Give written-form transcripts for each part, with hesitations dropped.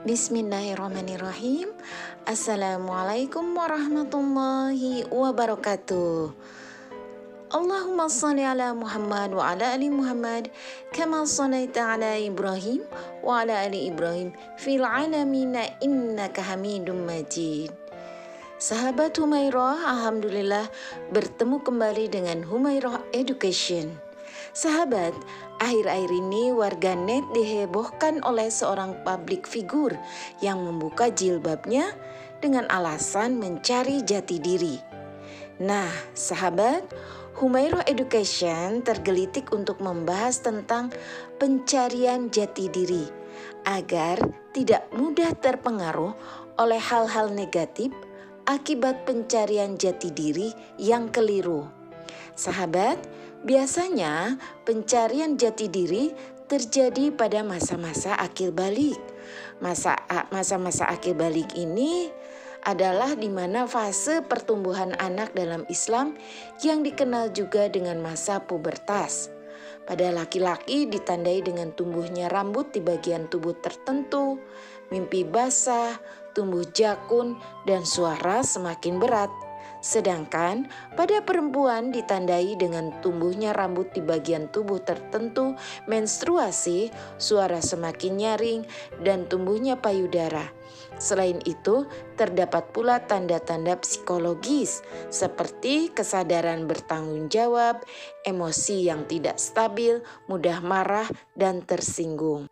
Bismillahirrahmanirrahim. Assalamualaikum warahmatullahi wabarakatuh. Allahumma salli ala Muhammad wa ala ali Muhammad kama sallaita ala Ibrahim wa ala ali Ibrahim fil alamina innaka Hamidum Majid. Sahabat Humairah, alhamdulillah bertemu kembali dengan Humairah Education. Sahabat, akhir-akhir ini warganet dihebohkan oleh seorang publik figur yang membuka jilbabnya dengan alasan mencari jati diri. Nah, sahabat, Humairah Education tergelitik untuk membahas tentang pencarian jati diri agar tidak mudah terpengaruh oleh hal-hal negatif akibat pencarian jati diri yang keliru. Sahabat, biasanya pencarian jati diri terjadi pada masa-masa akil balik. Masa-masa akil balik ini adalah di mana fase pertumbuhan anak dalam Islam yang dikenal juga dengan masa pubertas. Pada laki-laki ditandai dengan tumbuhnya rambut di bagian tubuh tertentu, mimpi basah, tumbuh jakun, dan suara semakin berat. Sedangkan pada perempuan ditandai dengan tumbuhnya rambut di bagian tubuh tertentu, menstruasi, suara semakin nyaring, dan tumbuhnya payudara. Selain itu, terdapat pula tanda-tanda psikologis seperti kesadaran bertanggung jawab, emosi yang tidak stabil, mudah marah, dan tersinggung.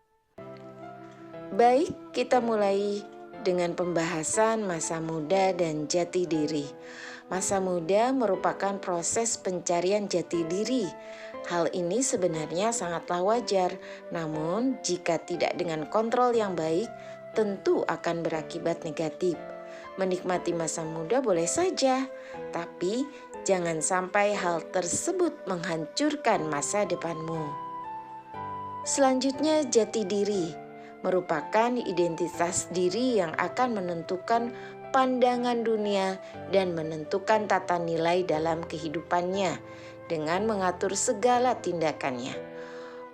Baik, kita mulai dengan pembahasan masa muda dan jati diri. Masa muda merupakan proses pencarian jati diri. Hal ini sebenarnya sangatlah wajar, namun jika tidak dengan kontrol yang baik, tentu akan berakibat negatif. Menikmati masa muda boleh saja, tapi jangan sampai hal tersebut menghancurkan masa depanmu. Selanjutnya, jati diri merupakan identitas diri yang akan menentukan pandangan dunia dan menentukan tata nilai dalam kehidupannya dengan mengatur segala tindakannya.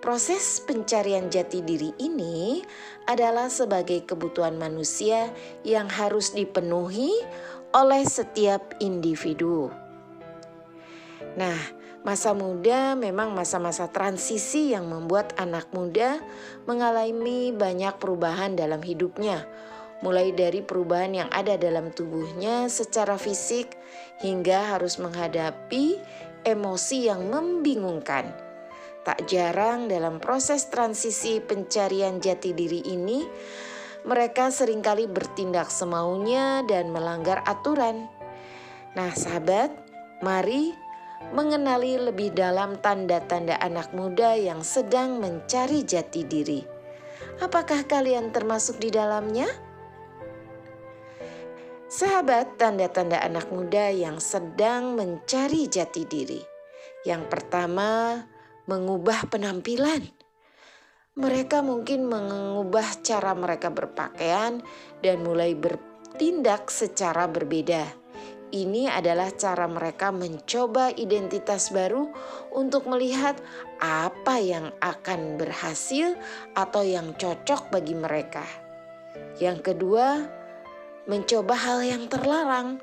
Proses pencarian jati diri ini adalah sebagai kebutuhan manusia yang harus dipenuhi oleh setiap individu. Nah, masa muda memang masa-masa transisi yang membuat anak muda mengalami banyak perubahan dalam hidupnya. Mulai dari perubahan yang ada dalam tubuhnya secara fisik hingga harus menghadapi emosi yang membingungkan. Tak jarang dalam proses transisi pencarian jati diri ini, mereka seringkali bertindak semaunya dan melanggar aturan. Nah, sahabat, mari mengenali lebih dalam tanda-tanda anak muda yang sedang mencari jati diri. Apakah kalian termasuk di dalamnya? Sahabat, tanda-tanda anak muda yang sedang mencari jati diri. Yang pertama, mengubah penampilan. Mereka mungkin mengubah cara mereka berpakaian dan mulai bertindak secara berbeda. Ini adalah cara mereka mencoba identitas baru untuk melihat apa yang akan berhasil atau yang cocok bagi mereka. Yang kedua, mencoba hal yang terlarang.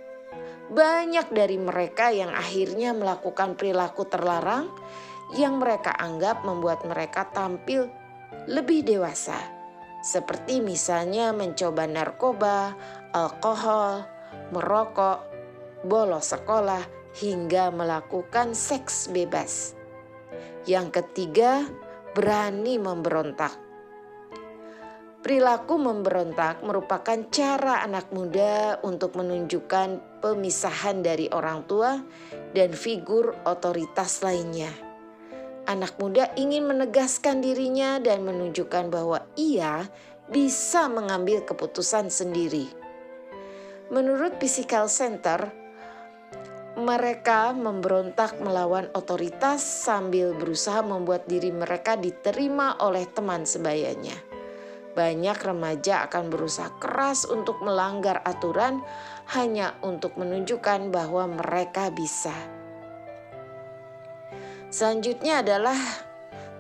Banyak dari mereka yang akhirnya melakukan perilaku terlarang yang mereka anggap membuat mereka tampil lebih dewasa. Seperti misalnya mencoba narkoba, alkohol, merokok, bolos sekolah, hingga melakukan seks bebas. Yang ketiga, berani memberontak. Perilaku memberontak merupakan cara anak muda untuk menunjukkan pemisahan dari orang tua dan figur otoritas lainnya. Anak muda ingin menegaskan dirinya dan menunjukkan bahwa ia bisa mengambil keputusan sendiri. Menurut Physical Center, mereka memberontak melawan otoritas sambil berusaha membuat diri mereka diterima oleh teman sebayanya. Banyak remaja akan berusaha keras untuk melanggar aturan hanya untuk menunjukkan bahwa mereka bisa. Selanjutnya adalah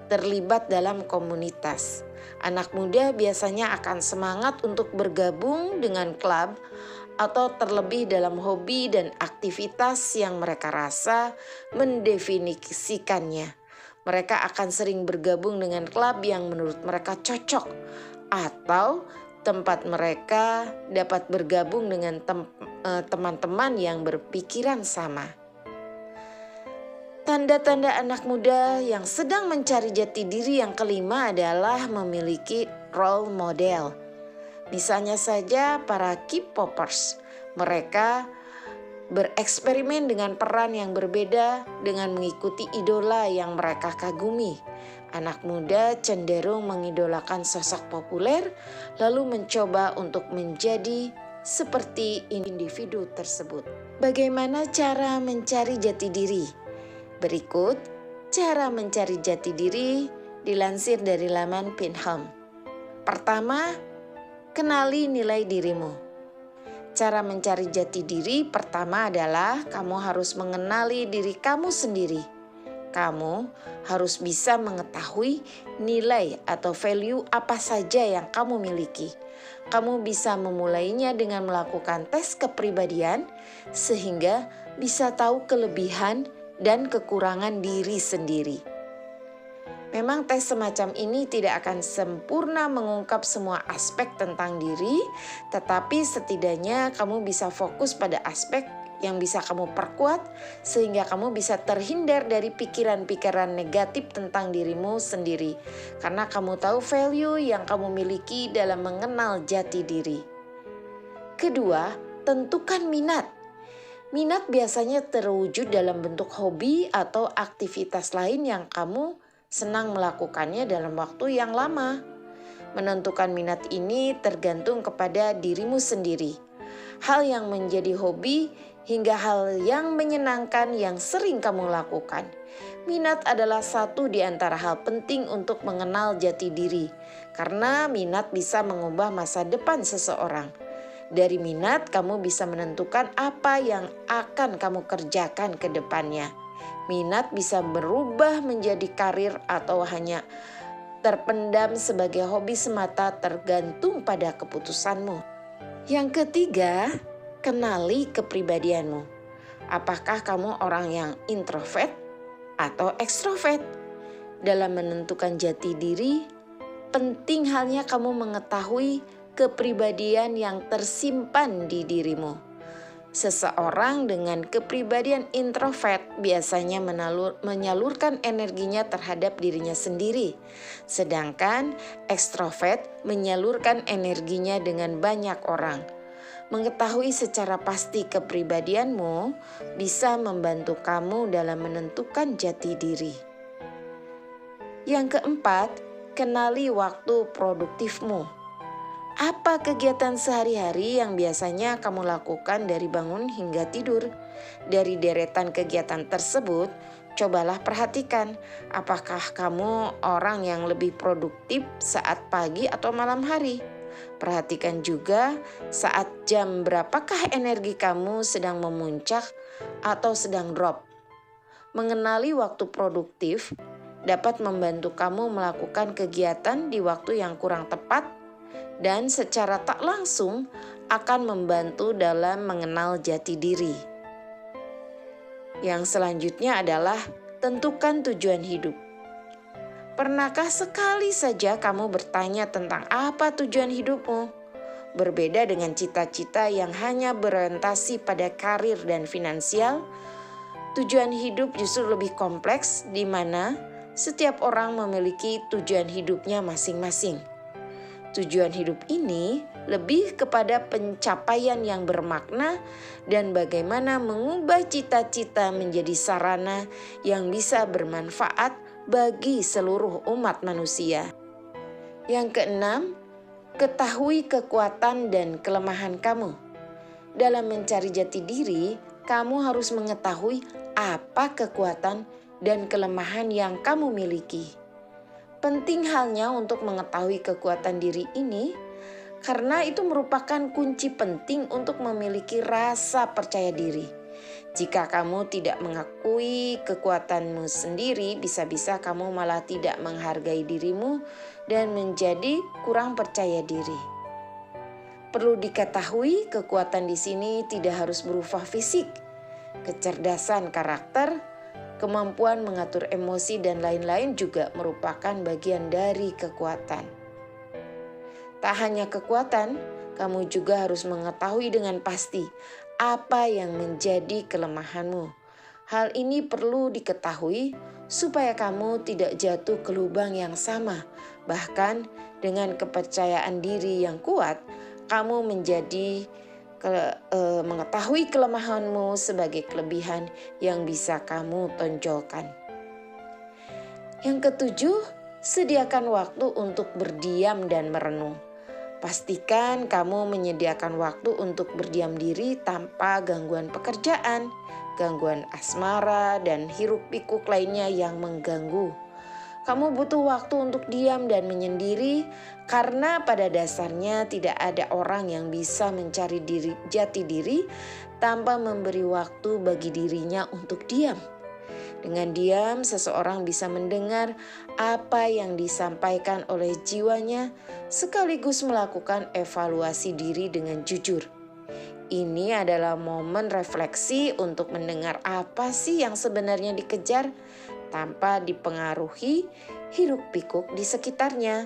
terlibat dalam komunitas. Anak muda biasanya akan semangat untuk bergabung dengan klub atau terlebih dalam hobi dan aktivitas yang mereka rasa mendefinisikannya. Mereka akan sering bergabung dengan klub yang menurut mereka cocok atau tempat mereka dapat bergabung dengan teman-teman yang berpikiran sama. Tanda-tanda anak muda yang sedang mencari jati diri yang kelima adalah memiliki role model. Misalnya saja para K-popers, mereka bereksperimen dengan peran yang berbeda dengan mengikuti idola yang mereka kagumi. Anak muda cenderung mengidolakan sosok populer lalu mencoba untuk menjadi seperti individu tersebut. Bagaimana cara mencari jati diri? Berikut cara mencari jati diri dilansir dari laman Pinham. Pertama, kenali nilai dirimu. Cara mencari jati diri pertama adalah kamu harus mengenali diri kamu sendiri. Kamu harus bisa mengetahui nilai atau value apa saja yang kamu miliki. Kamu bisa memulainya dengan melakukan tes kepribadian sehingga bisa tahu kelebihan dan kekurangan diri sendiri. Memang tes semacam ini tidak akan sempurna mengungkap semua aspek tentang diri, tetapi setidaknya kamu bisa fokus pada aspek yang bisa kamu perkuat sehingga kamu bisa terhindar dari pikiran-pikiran negatif tentang dirimu sendiri karena kamu tahu value yang kamu miliki dalam mengenal jati diri. Kedua, tentukan minat. Minat biasanya terwujud dalam bentuk hobi atau aktivitas lain yang kamu senang melakukannya dalam waktu yang lama. Menentukan minat ini tergantung kepada dirimu sendiri. Hal yang menjadi hobi hingga hal yang menyenangkan yang sering kamu lakukan. Minat adalah satu di antara hal penting untuk mengenal jati diri, karena minat bisa mengubah masa depan seseorang. Dari minat, kamu bisa menentukan apa yang akan kamu kerjakan ke depannya. Minat bisa berubah menjadi karir atau hanya terpendam sebagai hobi semata, tergantung pada keputusanmu. Yang ketiga, kenali kepribadianmu. Apakah kamu orang yang introvert atau ekstrovert? Dalam menentukan jati diri, penting halnya kamu mengetahui kepribadian yang tersimpan di dirimu. Seseorang dengan kepribadian introvert biasanya menyalurkan energinya terhadap dirinya sendiri, sedangkan ekstrovert menyalurkan energinya dengan banyak orang. Mengetahui secara pasti kepribadianmu bisa membantu kamu dalam menentukan jati diri. Yang keempat, kenali waktu produktifmu. Apa kegiatan sehari-hari yang biasanya kamu lakukan dari bangun hingga tidur? Dari deretan kegiatan tersebut, cobalah perhatikan apakah kamu orang yang lebih produktif saat pagi atau malam hari. Perhatikan juga saat jam berapakah energi kamu sedang memuncak atau sedang drop. Mengenali waktu produktif dapat membantu kamu melakukan kegiatan di waktu yang kurang tepat dan secara tak langsung akan membantu dalam mengenal jati diri. Yang selanjutnya adalah tentukan tujuan hidup. Pernahkah sekali saja kamu bertanya tentang apa tujuan hidupmu? Berbeda dengan cita-cita yang hanya berorientasi pada karir dan finansial, tujuan hidup justru lebih kompleks di mana setiap orang memiliki tujuan hidupnya masing-masing. Tujuan hidup ini lebih kepada pencapaian yang bermakna dan bagaimana mengubah cita-cita menjadi sarana yang bisa bermanfaat bagi seluruh umat manusia. Yang keenam, ketahui kekuatan dan kelemahan kamu. Dalam mencari jati diri, kamu harus mengetahui apa kekuatan dan kelemahan yang kamu miliki. Penting halnya untuk mengetahui kekuatan diri ini karena itu merupakan kunci penting untuk memiliki rasa percaya diri. Jika kamu tidak mengakui kekuatanmu sendiri, bisa-bisa kamu malah tidak menghargai dirimu dan menjadi kurang percaya diri. Perlu diketahui, kekuatan di sini tidak harus berupa fisik, kecerdasan karakter, kemampuan mengatur emosi dan lain-lain juga merupakan bagian dari kekuatan. Tak hanya kekuatan, kamu juga harus mengetahui dengan pasti apa yang menjadi kelemahanmu. Hal ini perlu diketahui supaya kamu tidak jatuh ke lubang yang sama. Bahkan dengan kepercayaan diri yang kuat, kamu mengetahui kelemahanmu sebagai kelebihan yang bisa kamu tonjolkan. Yang ketujuh, sediakan waktu untuk berdiam dan merenung. Pastikan kamu menyediakan waktu untuk berdiam diri tanpa gangguan pekerjaan, gangguan asmara, dan hiruk-pikuk lainnya yang mengganggu. Kamu butuh waktu untuk diam dan menyendiri karena pada dasarnya tidak ada orang yang bisa mencari jati diri tanpa memberi waktu bagi dirinya untuk diam. Dengan diam, seseorang bisa mendengar apa yang disampaikan oleh jiwanya sekaligus melakukan evaluasi diri dengan jujur. Ini adalah momen refleksi untuk mendengar apa sih yang sebenarnya dikejar tanpa dipengaruhi hiruk-pikuk di sekitarnya.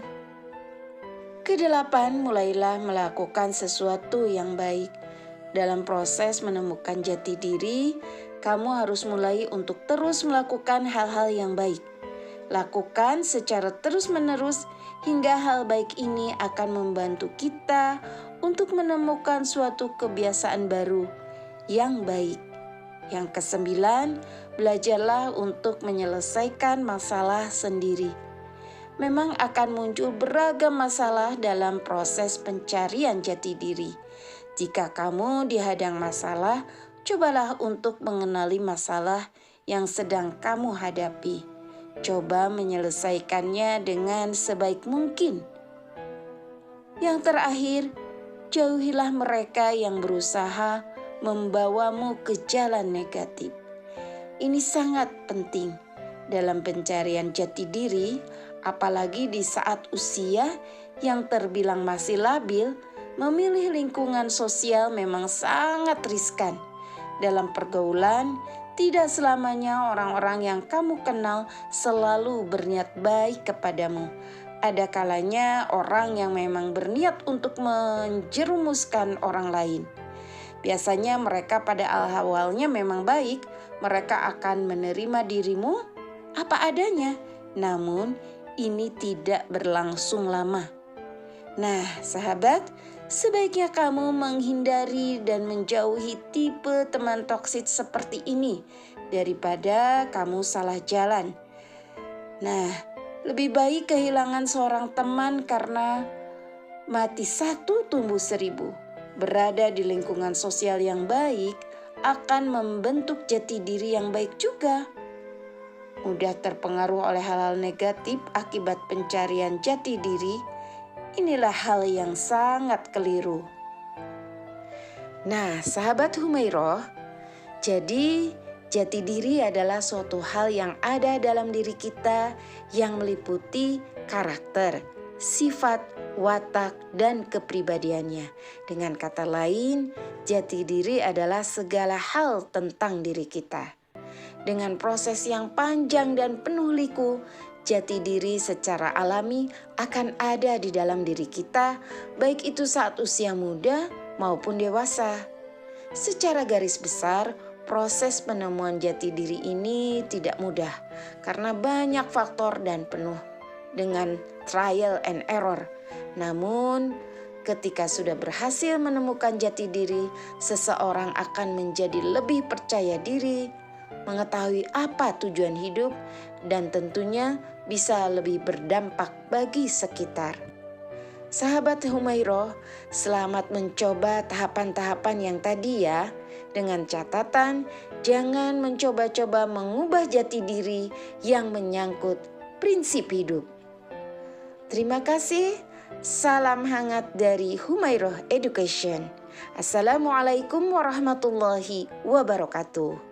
Kedelapan, mulailah melakukan sesuatu yang baik. Dalam proses menemukan jati diri, kamu harus mulai untuk terus melakukan hal-hal yang baik. Lakukan secara terus-menerus hingga hal baik ini akan membantu kita untuk menemukan suatu kebiasaan baru yang baik. Yang kesembilan, belajarlah untuk menyelesaikan masalah sendiri. Memang akan muncul beragam masalah dalam proses pencarian jati diri. Jika kamu dihadang masalah, cobalah untuk mengenali masalah yang sedang kamu hadapi. Coba menyelesaikannya dengan sebaik mungkin. Yang terakhir, jauhilah mereka yang berusaha membawamu ke jalan negatif. Ini sangat penting dalam pencarian jati diri, apalagi di saat usia yang terbilang masih labil. Memilih lingkungan sosial memang sangat riskan. Dalam pergaulan, tidak selamanya orang-orang yang kamu kenal selalu berniat baik kepadamu. Ada kalanya orang yang memang berniat untuk menjerumuskan orang lain. Biasanya mereka pada awalnya memang baik, mereka akan menerima dirimu apa adanya. Namun ini tidak berlangsung lama. Nah, sahabat, sebaiknya kamu menghindari dan menjauhi tipe teman toksik seperti ini daripada kamu salah jalan. Nah, lebih baik kehilangan seorang teman karena mati satu tumbuh seribu. Berada di lingkungan sosial yang baik akan membentuk jati diri yang baik juga. Mudah terpengaruh oleh hal-hal negatif akibat pencarian jati diri, inilah hal yang sangat keliru. Nah, sahabat Humairoh, jadi jati diri adalah suatu hal yang ada dalam diri kita yang meliputi karakter, sifat, watak, dan kepribadiannya. Dengan kata lain, jati diri adalah segala hal tentang diri kita. Dengan proses yang panjang dan penuh liku, jati diri secara alami akan ada di dalam diri kita, baik itu saat usia muda maupun dewasa. Secara garis besar, proses penemuan jati diri ini tidak mudah karena banyak faktor dan penuh dengan trial and error. Namun, ketika sudah berhasil menemukan jati diri, seseorang akan menjadi lebih percaya diri, mengetahui apa tujuan hidup, dan tentunya bisa lebih berdampak bagi sekitar. Sahabat Humairoh, selamat mencoba tahapan-tahapan yang tadi ya. Dengan catatan, jangan mencoba-coba mengubah jati diri yang menyangkut prinsip hidup. Terima kasih, salam hangat dari Humairoh Education. Assalamualaikum warahmatullahi wabarakatuh.